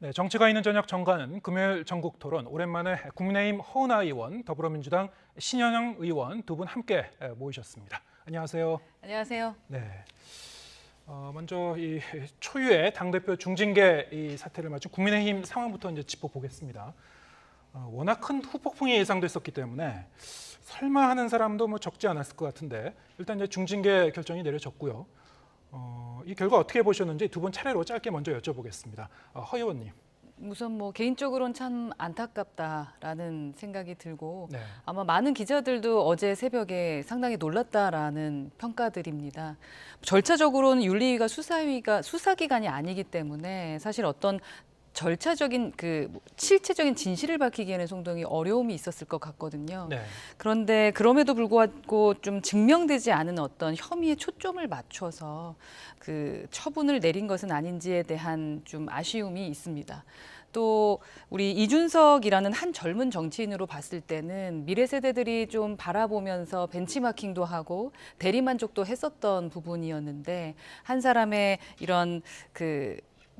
네, 정치가 있는 저녁 정가는 금요일 전국 토론. 오랜만에 국민의힘 허은하 의원, 더불어민주당 신현영 의원 두 분 함께 모이셨습니다. 안녕하세요. 안녕하세요. 네. 먼저 이 초유의 당대표 중징계 이 사태를 맞춘 국민의힘 상황부터 이제 짚어보겠습니다. 워낙 큰 후폭풍이 예상됐었기 때문에 설마 하는 사람도 뭐 적지 않았을 것 같은데 일단 이제 중징계 결정이 내려졌고요. 이 결과 어떻게 보셨는지 두 분 차례로 짧게 먼저 여쭤보겠습니다. 허 의원님. 우선 뭐 개인적으로는 참 안타깝다라는 생각이 들고 네. 아마 많은 기자들도 어제 새벽에 상당히 놀랐다라는 평가들입니다. 절차적으로는 윤리위가 수사기관이 아니기 때문에 사실 어떤 절차적인 실체적인 진실을 밝히기에는 상당히 어려움이 있었을 것 같거든요. 네. 그런데 그럼에도 불구하고 좀 증명되지 않은 어떤 혐의에 초점을 맞춰서 그 처분을 내린 것은 아닌지에 대한 좀 아쉬움이 있습니다. 또 우리 이준석이라는 한 젊은 정치인으로 봤을 때는 미래 세대들이 좀 바라보면서 벤치마킹도 하고 대리만족도 했었던 부분이었는데 한 사람의 이런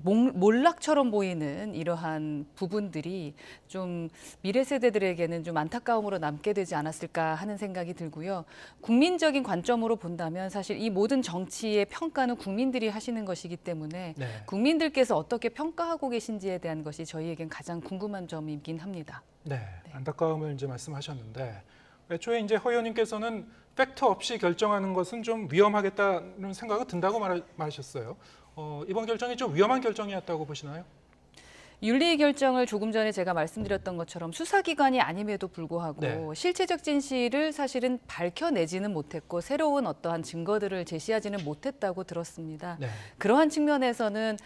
몰락처럼 보이는 이러한 부분들이 좀 미래 세대들에게는 좀 안타까움으로 남게 되지 않았을까 하는 생각이 들고요. 국민적인 관점으로 본다면 사실 이 모든 정치의 평가는 국민들이 하시는 것이기 때문에 네. 국민들께서 어떻게 평가하고 계신지에 대한 것이 저희에겐 가장 궁금한 점이긴 합니다. 네. 안타까움을 이제 말씀하셨는데 애초에 이제 허 의원님께서는 팩트 없이 결정하는 것은 좀 위험하겠다는 생각이 든다고 말하셨어요. 이번 결정이 좀 위험한 결정이었다고 보시나요? 윤리 결정을 조금 전에 제가 말씀드렸던 것처럼 수사기관이 아님에도 불구하고 네. 실체적 진실을 사실은 밝혀내지는 못했고 새로운 어떠한 증거들을 제시하지는 못했다고 들었습니다. 네. 그러한 측면에서는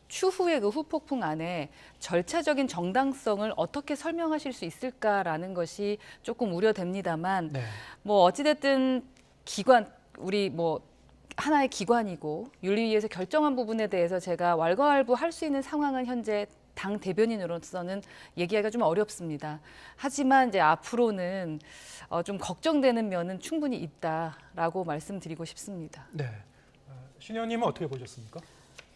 추후의 그 후폭풍 안에 절차적인 정당성을 어떻게 설명하실 수 있을까라는 것이 조금 우려됩니다만 네. 뭐 어찌됐든 우리 뭐 하나의 기관이고 윤리위에서 결정한 부분에 대해서 제가 왈가왈부할 수 있는 상황은 현재 당 대변인으로서는 얘기하기가 좀 어렵습니다. 하지만 이제 앞으로는 좀 걱정되는 면은 충분히 있다라고 말씀드리고 싶습니다. 네. 신 의원님은 어떻게 보셨습니까?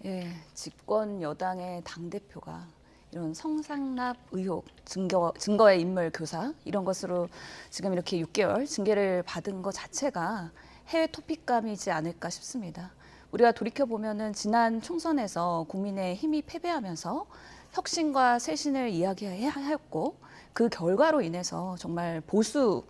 예, 집권 여당의 당대표가 이런 성상납 의혹, 증거의 인멸 교사 이런 것으로 지금 이렇게 6개월 징계를 받은 것 자체가 해외 토픽감이지 않을까 싶습니다. 우리가 돌이켜보면은 지난 총선에서 국민의힘이 패배하면서 혁신과 쇄신을 이야기해야 했고 그 결과로 인해서 정말 보수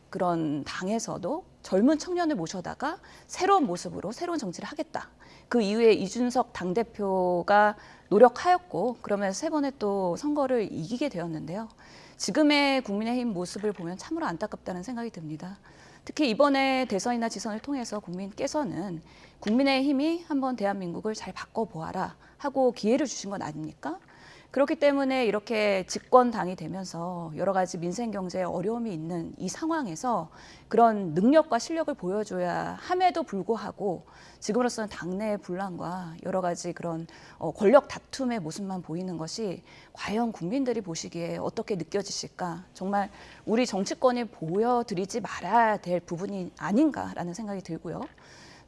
그런 당에서도 젊은 청년을 모셔다가 새로운 모습으로 새로운 정치를 하겠다. 그 이후에 이준석 당대표가 노력하였고 그러면서 세 번의 또 선거를 이기게 되었는데요. 지금의 국민의힘 모습을 보면 참으로 안타깝다는 생각이 듭니다. 특히 이번에 대선이나 지선을 통해서 국민께서는 국민의힘이 한번 대한민국을 잘 바꿔보아라 하고 기회를 주신 건 아닙니까? 그렇기 때문에 이렇게 집권당이 되면서 여러 가지 민생 경제에 어려움이 있는 이 상황에서 그런 능력과 실력을 보여줘야 함에도 불구하고 지금으로서는 당내의 분란과 여러 가지 그런 권력 다툼의 모습만 보이는 것이 과연 국민들이 보시기에 어떻게 느껴지실까? 정말 우리 정치권이 보여드리지 말아야 될 부분이 아닌가라는 생각이 들고요.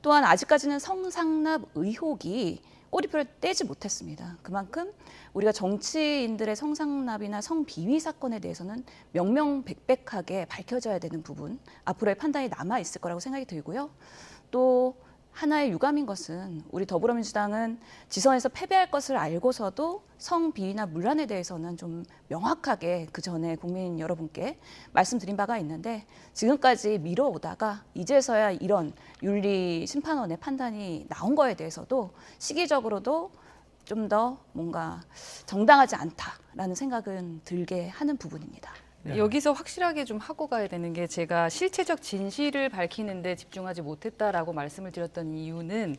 또한 아직까지는 성상납 의혹이 꼬리표를 떼지 못했습니다. 그만큼 우리가 정치인들의 성상납이나 성비위 사건에 대해서는 명명백백하게 밝혀져야 되는 부분, 앞으로의 판단이 남아있을 거라고 생각이 들고요. 또 하나의 유감인 것은 우리 더불어민주당은 지선에서 패배할 것을 알고서도 성비위나 문란에 대해서는 좀 명확하게 그 전에 국민 여러분께 말씀드린 바가 있는데 지금까지 미뤄오다가 이제서야 이런 윤리심판원의 판단이 나온 거에 대해서도 시기적으로도 좀 더 뭔가 정당하지 않다라는 생각은 들게 하는 부분입니다. 네. 여기서 확실하게 좀 하고 가야 되는 게 제가 실체적 진실을 밝히는 데 집중하지 못했다라고 말씀을 드렸던 이유는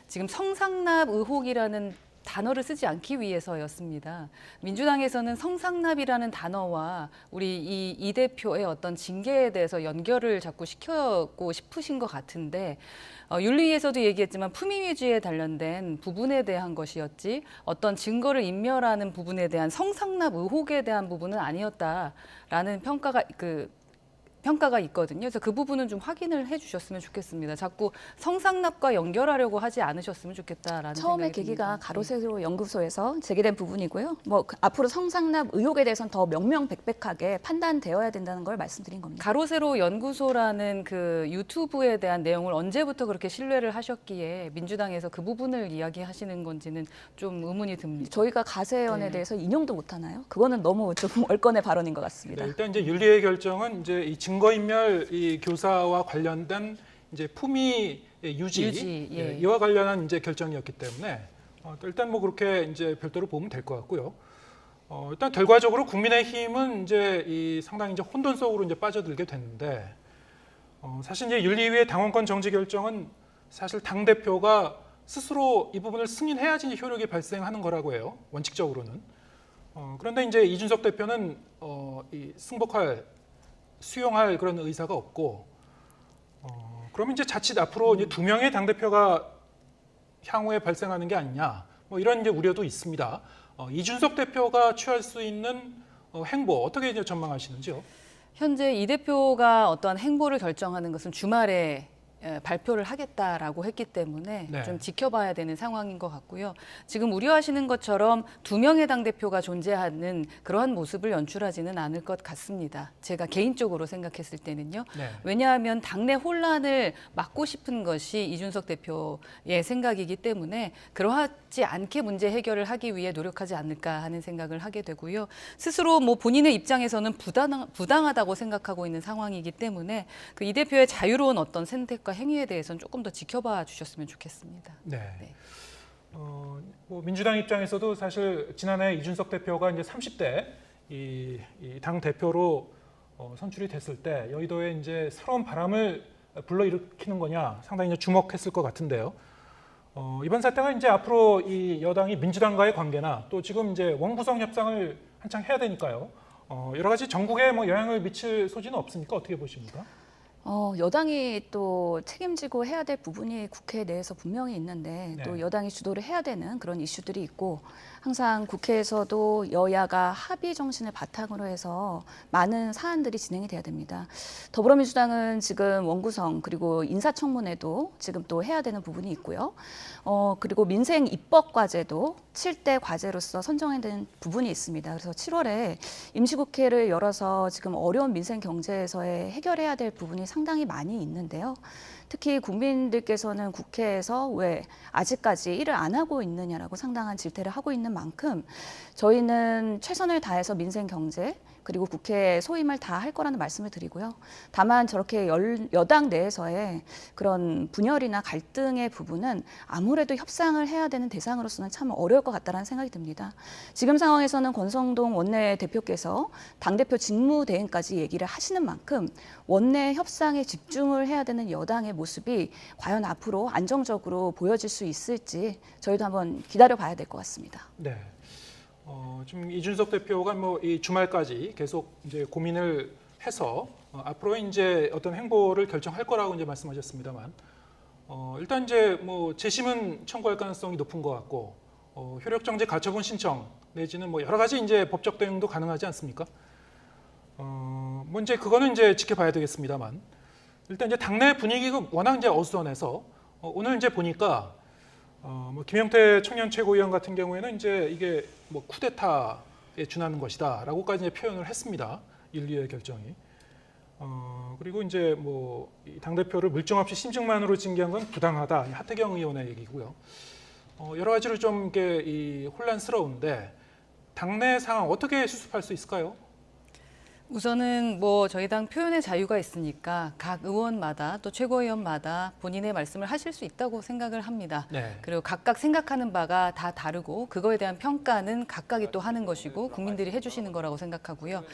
지금 성상납 의혹이라는 단어를 쓰지 않기 위해서였습니다. 민주당에서는 성상납이라는 단어와 우리 이 대표의 어떤 징계에 대해서 연결을 자꾸 시켜고 싶으신 것 같은데 윤리위에서도 얘기했지만 품위유지에 관련된 부분에 대한 것이었지 어떤 증거를 인멸하는 부분에 대한 성상납 의혹에 대한 부분은 아니었다라는 평가가 평가가 있거든요. 그래서 그 부분은 좀 확인을 해주셨으면 좋겠습니다. 자꾸 성상납과 연결하려고 하지 않으셨으면 좋겠다라는 처음에 생각이 계기가 듭니다. 가로세로 연구소에서 제기된 부분이고요. 뭐 앞으로 성상납 의혹에 대해서는 더 명명백백하게 판단되어야 된다는 걸 말씀드린 겁니다. 가로세로 연구소라는 그 유튜브에 대한 내용을 언제부터 그렇게 신뢰를 하셨기에 민주당에서 그 부분을 이야기하시는 건지는 좀 의문이 듭니다. 저희가 가세연에 네. 대해서 인용도 못 하나요? 그거는 너무 좀 얼건의 발언인 것 같습니다. 네, 일단 이제 윤리의 결정은 이제 이 증거인멸 이 교사와 관련된 이제 품위 유지, 예. 이와 관련한 이제 결정이었기 때문에 일단 뭐 그렇게 이제 별도로 보면 될 것 같고요. 일단 결과적으로 국민의힘은 이제 이 상당히 이제 혼돈 속으로 이제 빠져들게 됐는데 사실 이제 윤리위의 당원권 정지 결정은 사실 당 대표가 스스로 이 부분을 승인해야지 이제 효력이 발생하는 거라고 해요. 원칙적으로는. 그런데 이제 이준석 대표는 이 수용할 그런 의사가 없고, 그러면 이제 자칫 앞으로 이제 2명의 당 대표가 향후에 발생하는 게 아니냐, 뭐 이런 이제 우려도 있습니다. 이준석 대표가 취할 수 있는 행보 어떻게 이제 전망하시는지요? 현재 이 대표가 어떠한 행보를 결정하는 것은 주말에 발표를 하겠다라고 했기 때문에 네. 좀 지켜봐야 되는 상황인 것 같고요. 지금 우려하시는 것처럼 2명의 당대표가 존재하는 그러한 모습을 연출하지는 않을 것 같습니다. 제가 개인적으로 생각했을 때는요. 네. 왜냐하면 당내 혼란을 막고 싶은 것이 이준석 대표의 생각이기 때문에 그러하지 않게 문제 해결을 하기 위해 노력하지 않을까 하는 생각을 하게 되고요. 스스로 뭐 본인의 입장에서는 부당하다고 생각하고 있는 상황이기 때문에 그 이 대표의 자유로운 어떤 선택과 행위에 대해서는 조금 더 지켜봐 주셨으면 좋겠습니다. 네. 네. 뭐 민주당 입장에서도 사실 지난해 이준석 대표가 이제 30대 이 당 대표로 선출이 됐을 때 여의도에 이제 새로운 바람을 불러일으키는 거냐 상당히 이제 주목했을 것 같은데요. 이번 사태가 이제 앞으로 이 여당이 민주당과의 관계나 또 지금 이제 원구성 협상을 한창 해야 되니까요. 여러 가지 전국에 뭐 영향을 미칠 소지는 없습니까? 어떻게 보십니까? 여당이 또 책임지고 해야 될 부분이 국회 내에서 분명히 있는데 네. 또 여당이 주도를 해야 되는 그런 이슈들이 있고 항상 국회에서도 여야가 합의 정신을 바탕으로 해서 많은 사안들이 진행이 돼야 됩니다. 더불어민주당은 지금 원구성 그리고 인사청문회도 지금 또 해야 되는 부분이 있고요. 그리고 민생 입법 과제도 7대 과제로서 선정해야 되는 부분이 있습니다. 그래서 7월에 임시국회를 열어서 지금 어려운 민생 경제에서의 해결해야 될 부분이 상당히 많이 있는데요. 특히 국민들께서는 국회에서 왜 아직까지 일을 안 하고 있느냐라고 상당한 질타를 하고 있는 만큼 저희는 최선을 다해서 민생 경제 그리고 국회에 소임을 다 할 거라는 말씀을 드리고요. 다만 저렇게 여당 내에서의 그런 분열이나 갈등의 부분은 아무래도 협상을 해야 되는 대상으로서는 참 어려울 것 같다는 생각이 듭니다. 지금 상황에서는 권성동 원내대표께서 당대표 직무대행까지 얘기를 하시는 만큼 원내 협상에 집중을 해야 되는 여당의 모습이 과연 앞으로 안정적으로 보여질 수 있을지 저희도 한번 기다려봐야 될 것 같습니다. 네. 지금 이준석 대표가 뭐 이 주말까지 계속 이제 고민을 해서 앞으로 이제 어떤 행보를 결정할 거라고 이제 말씀하셨습니다만 일단 이제 뭐 재심은 청구할 가능성이 높은 것 같고 효력정지 가처분 신청 내지는 뭐 여러 가지 이제 법적 대응도 가능하지 않습니까? 뭐 이제 그거는 이제 지켜봐야 되겠습니다만 일단 이제 당내 분위기가 워낙 이제 어수선해서 오늘 이제 보니까 뭐 김영태 청년 최고위원 같은 경우에는 이제 이게 뭐 쿠데타에 준하는 것이다라고까지 이제 표현을 했습니다. 윤리의 결정이. 그리고 이제 뭐 당 대표를 물증 없이 심증만으로 징계한 건 부당하다. 하태경 의원의 얘기고요. 여러 가지로 좀 이게 이 혼란스러운데 당내 상황 어떻게 수습할 수 있을까요? 우선은 뭐 저희 당 표현의 자유가 있으니까 각 의원마다 또 최고위원마다 본인의 말씀을 하실 수 있다고 생각을 합니다. 네. 그리고 각각 생각하는 바가 다 다르고 그거에 대한 평가는 각각이 또 하는 것이고 국민들이 해주시는 거라고 생각하고요.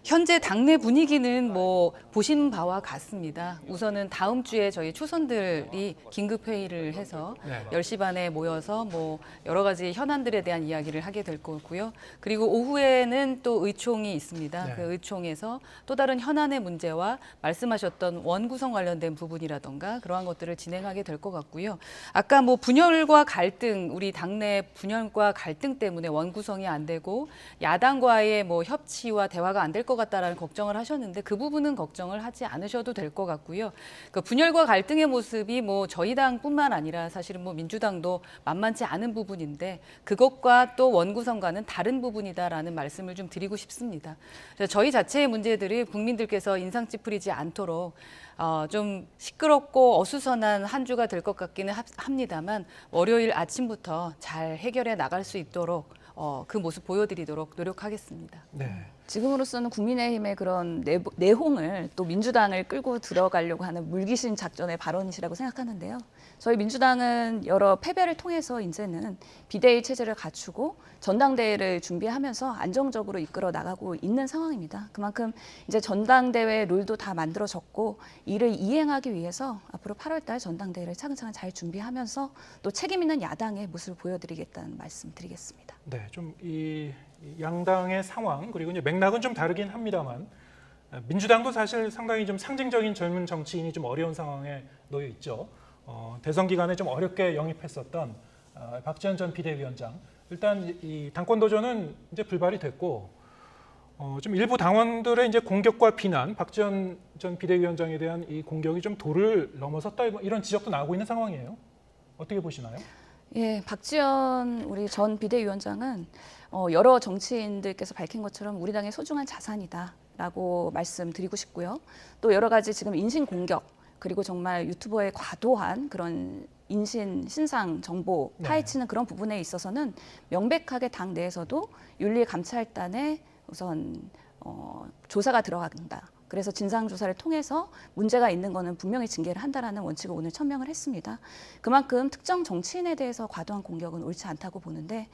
현재 당내 분위기는 뭐 보신 바와 같습니다. 우선은 다음 주에 저희 초선들이 긴급 회의를 해서 네. 10시 반에 모여서 뭐 여러 가지 현안들에 대한 이야기를 하게 될 거고요. 그리고 오후에는 또 의총이 있습니다. 네. 그 의총 통해서 또 다른 현안의 문제와 말씀하셨던 원 구성 관련된 부분이라던가 그러한 것들을 진행하게 될 것 같고요. 아까 뭐 분열과 갈등, 우리 당내 분열과 갈등 때문에 원 구성이 안 되고 야당과의 뭐 협치와 대화가 안 될 것 같다라는 걱정을 하셨는데 그 부분은 걱정을 하지 않으셔도 될 것 같고요. 그 분열과 갈등의 모습이 뭐 저희 당뿐만 아니라 사실은 뭐 민주당도 만만치 않은 부분인데 그것과 또 원 구성과는 다른 부분이다라는 말씀을 좀 드리고 싶습니다. 그래서 저희 자체의 문제들이 국민들께서 인상 찌푸리지 않도록 좀 시끄럽고 어수선한 한 주가 될 것 같기는 합니다만 월요일 아침부터 잘 해결해 나갈 수 있도록 그 모습 보여드리도록 노력하겠습니다. 네. 지금으로서는 국민의힘의 그런 내홍을 또 민주당을 끌고 들어가려고 하는 물귀신 작전의 발언이시라고 생각하는데요. 저희 민주당은 여러 패배를 통해서 이제는 비대위 체제를 갖추고 전당대회를 준비하면서 안정적으로 이끌어 나가고 있는 상황입니다. 그만큼 이제 전당대회 룰도 다 만들어졌고 이를 이행하기 위해서 앞으로 8월 달 전당대회를 차근차근 잘 준비하면서 또 책임 있는 야당의 모습을 보여드리겠다는 말씀 드리겠습니다. 네, 좀 이 양당의 상황 그리고 이제 맥락은 좀 다르긴 합니다만 민주당도 사실 상당히 좀 상징적인 젊은 정치인이 좀 어려운 상황에 놓여 있죠. 대선 기간에 좀 어렵게 영입했었던 박지원 전 비대위원장 일단 이 당권 도전은 이제 불발이 됐고 좀 일부 당원들의 이제 공격과 비난, 박지원 전 비대위원장에 대한 이 공격이 좀 도를 넘어섰다 이런 지적도 나오고 있는 상황이에요. 어떻게 보시나요? 예, 박지원 우리 전 비대위원장은 여러 정치인들께서 밝힌 것처럼 우리 당의 소중한 자산이다라고 말씀드리고 싶고요. 또 여러 가지 지금 인신 공격 그리고 정말 유튜버의 과도한 그런 신상 정보 파헤치는 그런 부분에 있어서는 명백하게 당 내에서도 윤리감찰단에 우선 조사가 들어간다. 그래서 진상조사를 통해서 문제가 있는 거는 분명히 징계를 한다라는 원칙을 오늘 천명을 했습니다. 그만큼 특정 정치인에 대해서 과도한 공격은 옳지 않다고 보는데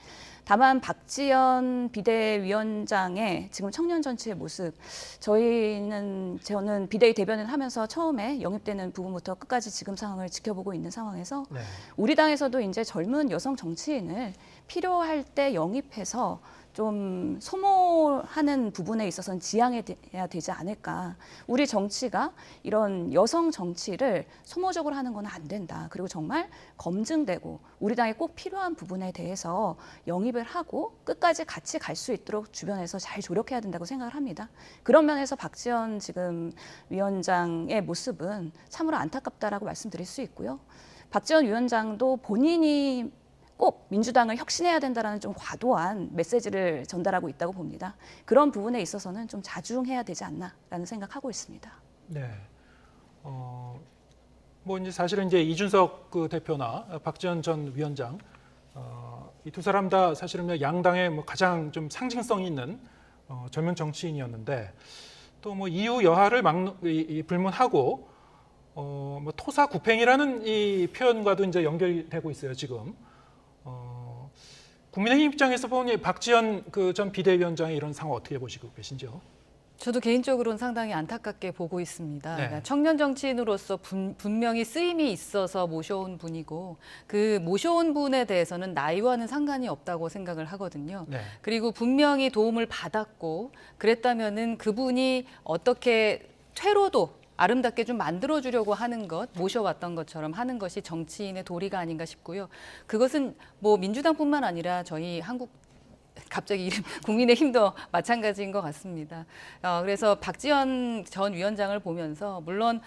다만 박지원 비대위원장의 지금 청년 정치의 모습 저는 비대위 대변을 하면서 처음에 영입되는 부분부터 끝까지 지금 상황을 지켜보고 있는 상황에서 네. 우리 당에서도 이제 젊은 여성 정치인을 필요할 때 영입해서 좀 소모하는 부분에 있어서는 지양해야 되지 않을까. 우리 정치가 이런 여성 정치를 소모적으로 하는 건 안 된다. 그리고 정말 검증되고 우리 당에 꼭 필요한 부분에 대해서 영입을 하고 끝까지 같이 갈 수 있도록 주변에서 잘 조력해야 된다고 생각을 합니다. 그런 면에서 박지원 지금 위원장의 모습은 참으로 안타깝다라고 말씀드릴 수 있고요. 박지원 위원장도 본인이 꼭 민주당을 혁신해야 된다는 좀 과도한 메시지를 전달하고 있다고 봅니다. 그런 부분에 있어서는 좀 자중해야 되지 않나라는 생각하고 있습니다. 네. 뭐 이제 사실은 이제 이준석 그 대표나 박지원 전 위원장 이 두 사람 다 사실은 양당의 뭐 가장 좀 상징성 있는 젊은 정치인이었는데 또 뭐 이유 여하를 불문하고 뭐 토사구팽이라는 이 표현과도 이제 연결되고 있어요 지금. 국민의힘 입장에서 보니 박지원 그 전 비대위원장의 이런 상황 어떻게 보시고 계신지요? 저도 개인적으로는 상당히 안타깝게 보고 있습니다. 네. 그러니까 청년 정치인으로서 분명히 쓰임이 있어서 모셔온 분이고 그 모셔온 분에 대해서는 나이와는 상관이 없다고 생각을 하거든요. 네. 그리고 분명히 도움을 받았고 그랬다면은 그분이 어떻게 퇴로도 아름답게 좀 만들어주려고 하는 것, 모셔왔던 것처럼 하는 것이 정치인의 도리가 아닌가 싶고요. 그것은 뭐 민주당뿐만 아니라 저희 갑자기 이름 국민의힘도 마찬가지인 것 같습니다. 그래서 박지원 전 위원장을 보면서 물론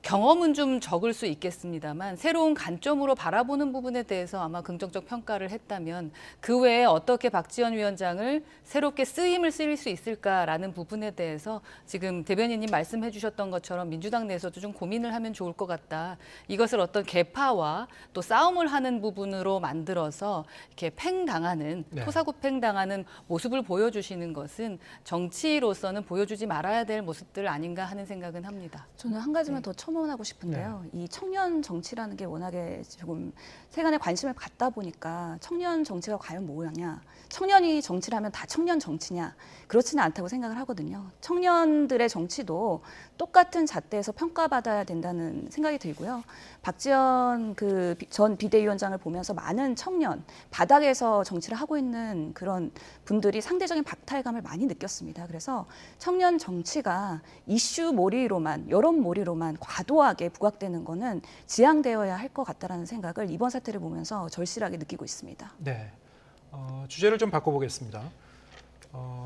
경험은 좀 적을 수 있겠습니다만 새로운 관점으로 바라보는 부분에 대해서 아마 긍정적 평가를 했다면 그 외에 어떻게 박지원 위원장을 새롭게 쓰임을 쓰일 수 있을까라는 부분에 대해서 지금 대변인님 말씀해 주셨던 것처럼 민주당 내에서도 좀 고민을 하면 좋을 것 같다. 이것을 어떤 개파와 또 싸움을 하는 부분으로 만들어서 이렇게 팽당하는 네. 토사구팽당하는 모습을 보여주시는 것은 정치로서는 보여주지 말아야 될 모습들 아닌가 하는 생각은 합니다. 저는 한 가지만 더 첨언하고 싶은데요. 이 청년 정치라는 게 워낙에 조금 세간에 관심을 갖다 보니까 청년 정치가 과연 뭐냐, 청년이 정치를 하면 다 청년 정치냐, 그렇지는 않다고 생각을 하거든요. 청년들의 정치도 똑같은 잣대에서 평가받아야 된다는 생각이 들고요. 박지원 그 전 비대위원장을 보면서 많은 청년, 바닥에서 정치를 하고 있는 그런 분들이 상대적인 박탈감을 많이 느꼈습니다. 그래서 청년 정치가 이슈 몰이로만, 여론 몰이로만 과도하게 부각되는 거는 지양되어야 할 것 같다라는 생각을 이번 사태를 보면서 절실하게 느끼고 있습니다. 네. 주제를 좀 바꿔보겠습니다.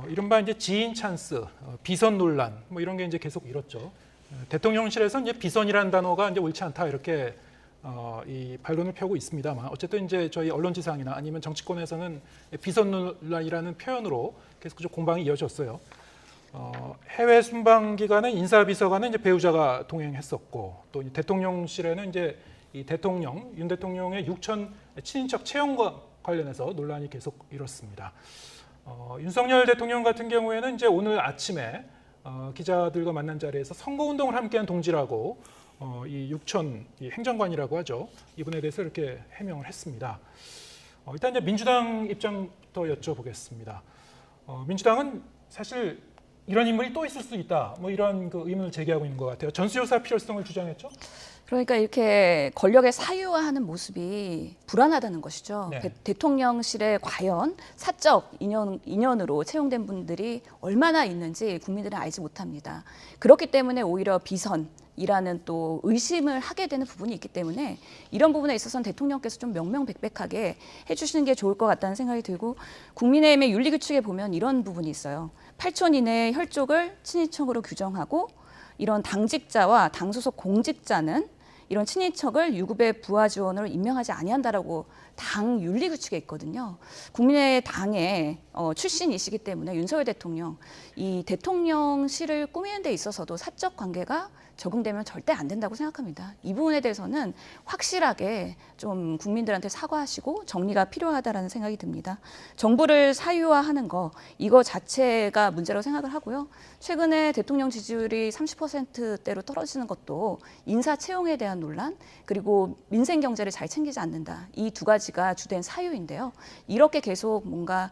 이른바 이제 지인 찬스, 비선 논란, 뭐 이런 게 이제 계속 일었죠. 대통령실에서 이제 비선이라는 단어가 이제 옳지 않다 이렇게 이 반론을 펴고 있습니다만, 어쨌든 이제 저희 언론지상이나 아니면 정치권에서는 비선 논란이라는 표현으로 계속 좀 공방이 이어졌어요. 해외 순방 기간에 인사비서관은 이제 배우자가 동행했었고, 또 이 대통령실에는 이제 이 윤 대통령의 육천 친인척 채용과 관련해서 논란이 계속 일었습니다. 윤석열 대통령 같은 경우에는 이제 오늘 아침에 기자들과 만난 자리에서 선거운동을 함께한 동지라고 이 육천 이 행정관이라고 하죠. 이분에 대해서 이렇게 해명을 했습니다. 일단 이제 민주당 입장부터 여쭤보겠습니다. 민주당은 사실 이런 인물이 또 있을 수 있다, 뭐 이런 그 의문을 제기하고 있는 것 같아요. 전수조사 필요성을 주장했죠. 그러니까 이렇게 권력의 사유화하는 모습이 불안하다는 것이죠. 네. 대통령실에 과연 사적 인연으로 채용된 분들이 얼마나 있는지 국민들은 알지 못합니다. 그렇기 때문에 오히려 비선이라는 또 의심을 하게 되는 부분이 있기 때문에 이런 부분에 있어서는 대통령께서 좀 명명백백하게 해주시는 게 좋을 것 같다는 생각이 들고, 국민의힘의 윤리규칙에 보면 이런 부분이 있어요. 8촌 이내의 혈족을 친인척으로 규정하고, 이런 당직자와 당소속 공직자는 이런 친인척을 유급의 부하 지원으로 임명하지 아니한다라고 당 윤리 규칙에 있거든요. 국민의당의 출신이시기 때문에 윤석열 대통령, 이 대통령실을 꾸미는 데 있어서도 사적 관계가 적용되면 절대 안 된다고 생각합니다. 이 부분에 대해서는 확실하게 좀 국민들한테 사과하시고 정리가 필요하다라는 생각이 듭니다. 정부를 사유화하는 거, 이거 자체가 문제라고 생각을 하고요. 최근에 대통령 지지율이 30%대로 떨어지는 것도 인사 채용에 대한 논란, 그리고 민생 경제를 잘 챙기지 않는다. 이 두 가지가 주된 사유인데요. 이렇게 계속 뭔가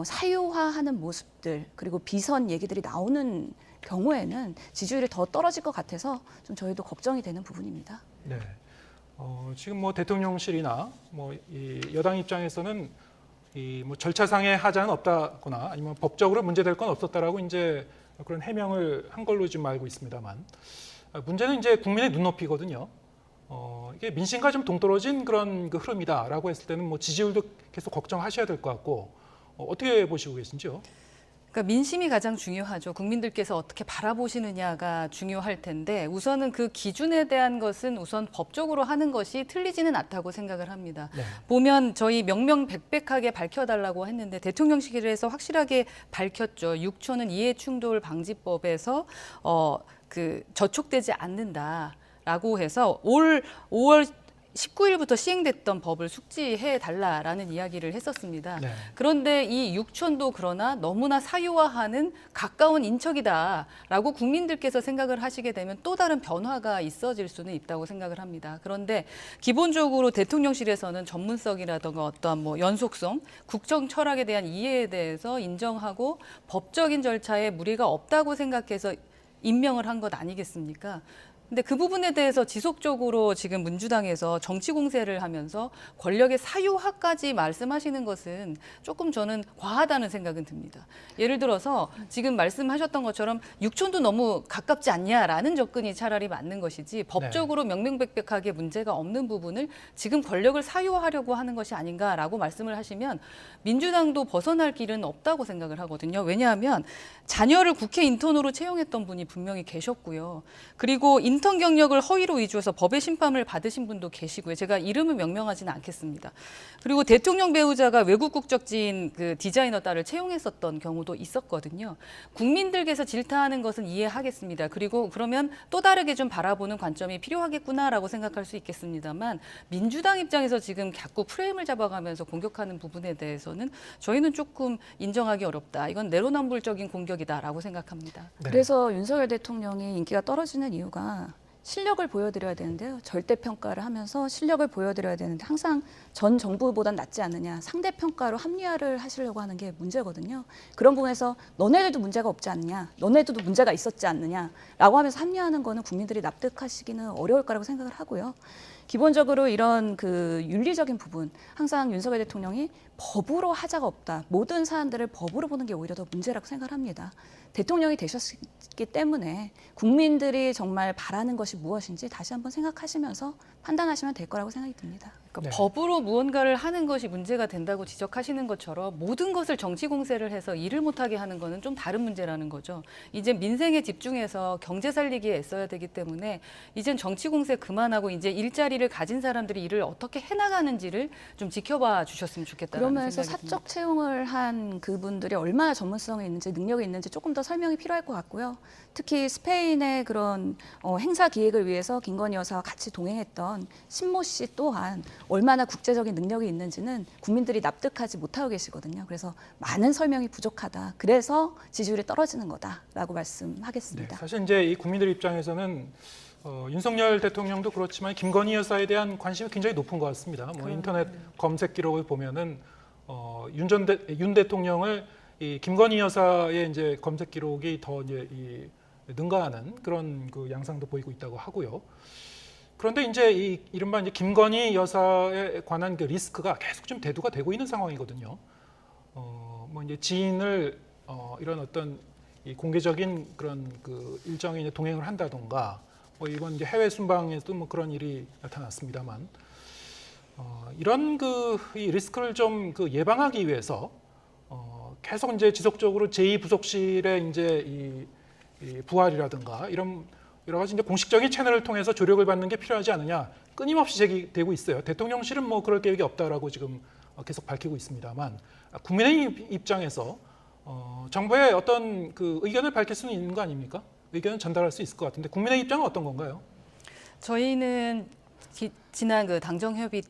사유화하는 모습들, 그리고 비선 얘기들이 나오는 경우에는 지지율이 더 떨어질 것 같아서 좀 저희도 걱정이 되는 부분입니다. 네. 지금 뭐 대통령실이나 뭐 이 여당 입장에서는 이 뭐 절차상의 하자는 없다거나 아니면 법적으로 문제될 건 없었다라고 이제 그런 해명을 한 걸로 지금 알고 있습니다만, 문제는 이제 국민의 눈높이거든요. 이게 민심과 좀 동떨어진 그런 그 흐름이다라고 했을 때는 뭐 지지율도 계속 걱정하셔야 될 것 같고, 어떻게 보시고 계신지요? 그러니까 민심이 가장 중요하죠. 국민들께서 어떻게 바라보시느냐가 중요할 텐데, 우선은 그 기준에 대한 것은 우선 법적으로 하는 것이 틀리지는 않다고 생각을 합니다. 네. 보면 저희 명명백백하게 밝혀달라고 했는데 대통령실에서 확실하게 밝혔죠. 6초는 이해충돌 방지법에서 저촉되지 않는다라고 해서 올 5월 19일부터 시행됐던 법을 숙지해달라라는 이야기를 했었습니다. 네. 그런데 이 육촌도 그러나 너무나 사유화하는 가까운 인척이다라고 국민들께서 생각을 하시게 되면 또 다른 변화가 있어질 수는 있다고 생각을 합니다. 그런데 기본적으로 대통령실에서는 전문성이라든가 어떠한 뭐 연속성, 국정 철학에 대한 이해에 대해서 인정하고 법적인 절차에 무리가 없다고 생각해서 임명을 한 것 아니겠습니까? 근데 그 부분에 대해서 지속적으로 지금 민주당에서 정치 공세를 하면서 권력의 사유화까지 말씀하시는 것은 조금 저는 과하다는 생각은 듭니다. 예를 들어서 지금 말씀하셨던 것처럼 육촌도 너무 가깝지 않냐라는 접근이 차라리 맞는 것이지, 법적으로 명명백백하게 문제가 없는 부분을 지금 권력을 사유화하려고 하는 것이 아닌가라고 말씀을 하시면 민주당도 벗어날 길은 없다고 생각을 하거든요. 왜냐하면 자녀를 국회 인턴으로 채용했던 분이 분명히 계셨고요. 그리고 인턴 경력을 허위로 위조해서 법의 심판을 받으신 분도 계시고요. 제가 이름을 명명하지는 않겠습니다. 그리고 대통령 배우자가 외국 국적지인 그 디자이너 딸을 채용했었던 경우도 있었거든요. 국민들께서 질타하는 것은 이해하겠습니다. 그리고 그러면 또 다르게 좀 바라보는 관점이 필요하겠구나라고 생각할 수 있겠습니다만, 민주당 입장에서 지금 자꾸 프레임을 잡아가면서 공격하는 부분에 대해서는 저희는 조금 인정하기 어렵다. 이건 내로남불적인 공격이다라고 생각합니다. 네. 그래서 윤석열 대통령이 인기가 떨어지는 이유가 실력을 보여드려야 되는데요. 절대평가를 하면서 실력을 보여드려야 되는데 항상 전 정부보단 낫지 않느냐, 상대평가로 합리화를 하시려고 하는 게 문제거든요. 그런 부분에서 너네들도 문제가 없지 않냐, 너네들도 문제가 있었지 않느냐라고 하면서 합리화하는 거는 국민들이 납득하시기는 어려울 거라고 생각을 하고요. 기본적으로 이런 그 윤리적인 부분, 항상 윤석열 대통령이 법으로 하자가 없다. 모든 사안들을 법으로 보는 게 오히려 더 문제라고 생각을 합니다. 대통령이 되셨기 때문에 국민들이 정말 바라는 것이 무엇인지 다시 한번 생각하시면서 판단하시면 될 거라고 생각이 듭니다. 그러니까 네. 법으로 무언가를 하는 것이 문제가 된다고 지적하시는 것처럼 모든 것을 정치 공세를 해서 일을 못하게 하는 것은 좀 다른 문제라는 거죠. 이제 민생에 집중해서 경제 살리기에 애써야 되기 때문에 이젠 정치 공세 그만하고 이제 일자리를 가진 사람들이 일을 어떻게 해나가는지를 좀 지켜봐 주셨으면 좋겠다는 그러면서 생각이 사적 채용을 한 그분들이 얼마나 전문성이 있는지 능력이 있는지 조금 더 설명이 필요할 것 같고요. 특히 스페인의 그런 행사 기획을 위해서 김건희 여사와 같이 동행했던 신모 씨 또한 얼마나 국제적인 능력이 있는지는 국민들이 납득하지 못하고 계시거든요. 그래서 많은 설명이 부족하다. 그래서 지지율이 떨어지는 거다라고 말씀하겠습니다. 네, 사실 이제 이 국민들 입장에서는 윤석열 대통령도 그렇지만 김건희 여사에 대한 관심이 굉장히 높은 것 같습니다. 뭐 인터넷 검색 기록을 보면은 윤 대통령을 이 김건희 여사의 이제 검색 기록이 더 이제 능가하는 그런 그 양상도 보이고 있다고 하고요. 그런데 이제 이 이른바 이제 김건희 여사에 관한 그 리스크가 계속 좀 대두가 되고 있는 상황이거든요. 뭐 이제 지인을 이런 어떤 이 공개적인 그런 그 일정에 이제 동행을 한다던가, 뭐 이번 이제 해외 순방에도 뭐 그런 일이 나타났습니다만, 이런 이 리스크를 좀 그 예방하기 위해서 계속 이제 지속적으로 제2부속실의 이제 이 부활이라든가 이런 여러 가지 이제 공식적인 채널을 통해서 조력을 받는 게 필요하지 않느냐 끊임없이 제기되고 있어요. 대통령실은 뭐 그럴 계획이 없다라고 지금 계속 밝히고 있습니다만, 국민의힘 입장에서 정부의 어떤 그 의견을 밝힐 수는 있는 거 아닙니까? 의견을 전달할 수 있을 것 같은데 국민의 입장은 어떤 건가요? 저희는 지난 그 당정협의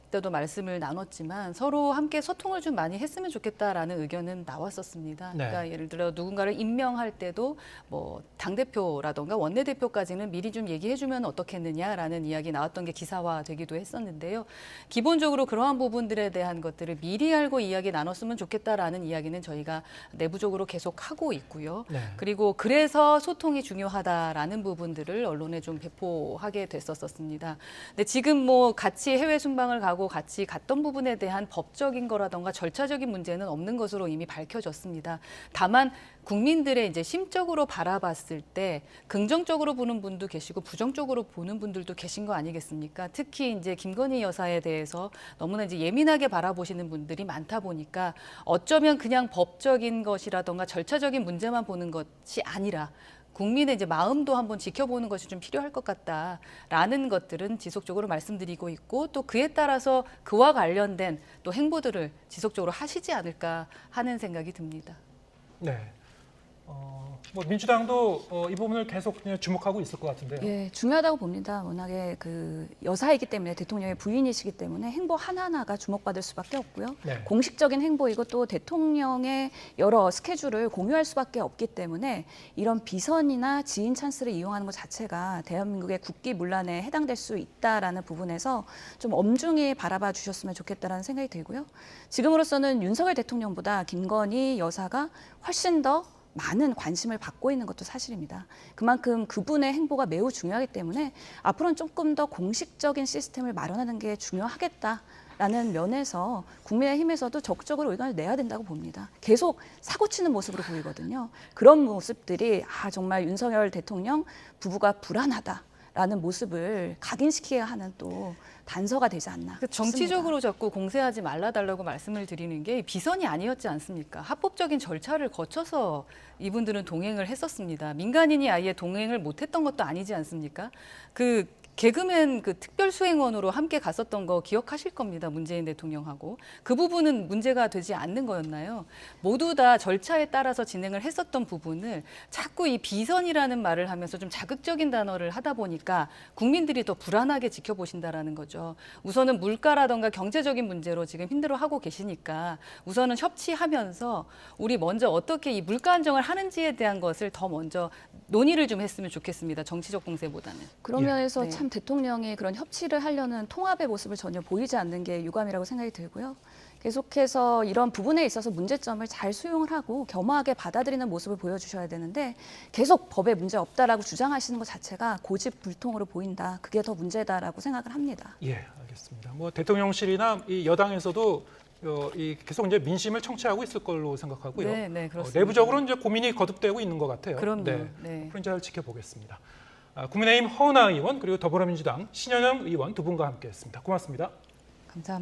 때도 말씀을 나눴지만 서로 함께 소통을 좀 많이 했으면 좋겠다라는 의견은 나왔었습니다. 네. 그러니까 예를 들어 누군가를 임명할 때도 뭐 당대표라던가 원내대표까지는 미리 좀 얘기해주면 어떻겠느냐라는 이야기 나왔던 게 기사화되기도 했었는데요. 기본적으로 그러한 부분들에 대한 것들을 미리 알고 이야기 나눴으면 좋겠다라는 이야기는 저희가 내부적으로 계속 하고 있고요. 네. 그리고 그래서 소통이 중요하다라는 부분들을 언론에 좀 배포하게 됐었습니다. 근데 지금 뭐 같이 해외 순방을 가고 같이 갔던 부분에 대한 법적인 거라던가 절차적인 문제는 없는 것으로 이미 밝혀졌습니다. 다만 국민들의 이제 심적으로 바라봤을 때 긍정적으로 보는 분도 계시고 부정적으로 보는 분들도 계신 거 아니겠습니까? 특히 이제 김건희 여사에 대해서 너무나 이제 예민하게 바라보시는 분들이 많다 보니까 어쩌면 그냥 법적인 것이라던가 절차적인 문제만 보는 것이 아니라 국민의 이제 마음도 한번 지켜보는 것이 좀 필요할 것 같다라는 것들은 지속적으로 말씀드리고 있고, 또 그에 따라서 그와 관련된 또 행보들을 지속적으로 하시지 않을까 하는 생각이 듭니다. 네. 뭐 민주당도 이 부분을 계속 그냥 주목하고 있을 것 같은데요. 예, 중요하다고 봅니다. 워낙에 그 여사이기 때문에 대통령의 부인이시기 때문에 행보 하나하나가 주목받을 수밖에 없고요. 네. 공식적인 행보이고 또 대통령의 여러 스케줄을 공유할 수밖에 없기 때문에 이런 비선이나 지인 찬스를 이용하는 것 자체가 대한민국의 국기문란에 해당될 수 있다라는 부분에서 좀 엄중히 바라봐 주셨으면 좋겠다라는 생각이 들고요. 지금으로서는 윤석열 대통령보다 김건희 여사가 훨씬 더 많은 관심을 받고 있는 것도 사실입니다. 그만큼 그분의 행보가 매우 중요하기 때문에 앞으로는 조금 더 공식적인 시스템을 마련하는 게 중요하겠다라는 면에서 국민의힘에서도 적극적으로 의견을 내야 된다고 봅니다. 계속 사고치는 모습으로 보이거든요. 그런 모습들이 정말 윤석열 대통령 부부가 불안하다라는 모습을 각인시키게 하는 또 단서가 되지 않나 싶습니다. 정치적으로 자꾸 공세하지 말라달라고 말씀을 드리는 게 비선이 아니었지 않습니까? 합법적인 절차를 거쳐서 이분들은 동행을 했었습니다. 민간인이 아예 동행을 못했던 것도 아니지 않습니까? 개그맨 특별수행원으로 함께 갔었던 거 기억하실 겁니다. 문재인 대통령하고. 그 부분은 문제가 되지 않는 거였나요? 모두 다 절차에 따라서 진행을 했었던 부분을 자꾸 이 비선이라는 말을 하면서 좀 자극적인 단어를 하다 보니까 국민들이 더 불안하게 지켜보신다라는 거죠. 우선은 물가라던가 경제적인 문제로 지금 힘들어하고 계시니까 우선은 협치하면서 우리 먼저 어떻게 이 물가 안정을 하는지에 대한 것을 더 먼저 논의를 좀 했으면 좋겠습니다. 정치적 공세보다는. 그런 예. 면에서 네. 참 대통령이 그런 협치를 하려는 통합의 모습을 전혀 보이지 않는 게 유감이라고 생각이 들고요. 계속해서 이런 부분에 있어서 문제점을 잘 수용을 하고 겸허하게 받아들이는 모습을 보여주셔야 되는데 계속 법에 문제 없다라고 주장하시는 것 자체가 고집불통으로 보인다. 그게 더 문제다라고 생각을 합니다. 예, 알겠습니다. 뭐 대통령실이나 이 여당에서도 계속 이제 민심을 청취하고 있을 걸로 생각하고요. 네, 네, 그렇습니다. 내부적으로는 이제 고민이 거듭되고 있는 것 같아요. 그럼요. 네. 네. 앞으로 잘 지켜보겠습니다. 국민의힘 허은하 의원 그리고 더불어민주당 신현영 의원 두 분과 함께했습니다. 고맙습니다. 감사합니다.